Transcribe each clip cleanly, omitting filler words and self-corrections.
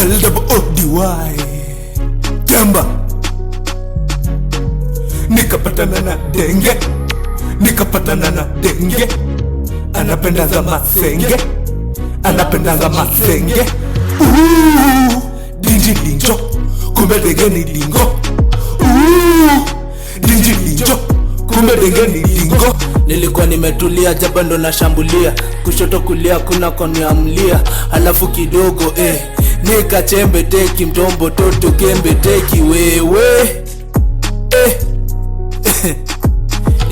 LOODY Jamba. Nikapatana na denge, nikapatana na denge, anapenda za masenge, anapenda za masenge. Dinji linjo, kumbe denge ni lingo. Dinji linjo, kumbe denge ni lingo. Nilikuwa nimetulia jaba ndo nashambulia, kushoto kulia kuna koniamlia, alafu kidogo nika chembe teki mtombo toto kembe teki wewe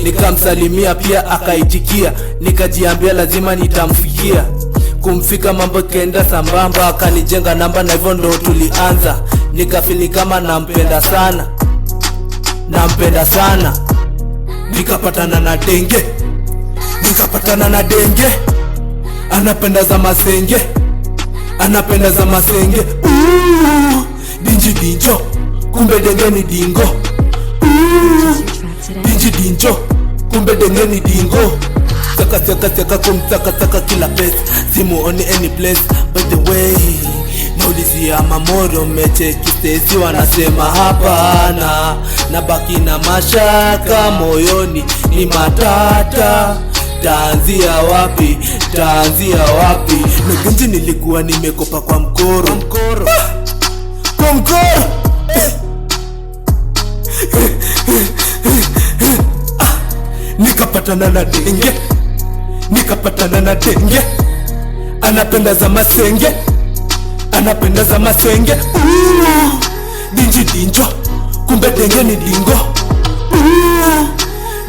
nikamsalimia pia akaitikia, nikajiambia lazima nitamfikia. Kumfika mambo kenda sambamba, akanijenga namba na hivyo ndo tulianza. Nikafili kama nampenda sana, nampenda sana. Nikapatana na denge, nikapatana na denge, anapenda za masenge, anapenda za masenge. Dinji dinjo, kumbe denge ni dingo. Dinji dinjo, kumbe denge ni dingo. Saka saka saka kumsaka saka kila place, simu on any place. By the way, naulizia mamoro meche kistesi wanasema hapana. Nabaki na mashaka moyoni ni matata. Taanzia wapi, taanzia wapi? Nagenji nilikuwa nimekopa kwa mkoro, mkoro kwa mkoro. Nikapatana na denge, nikapatana na denge, anapenda za masenge, anapenda za masenge. Dinji dinjo, kumbe denge ni dingo.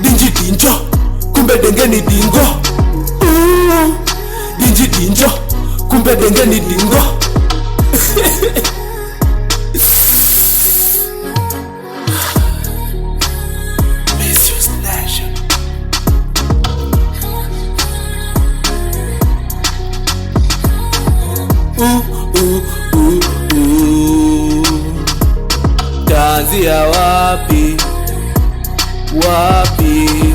Dinji dinjo, kumbe denge ni dingo. Dinji dinjo, kumbe denge ni dingo. Taanzia wapi, wapi?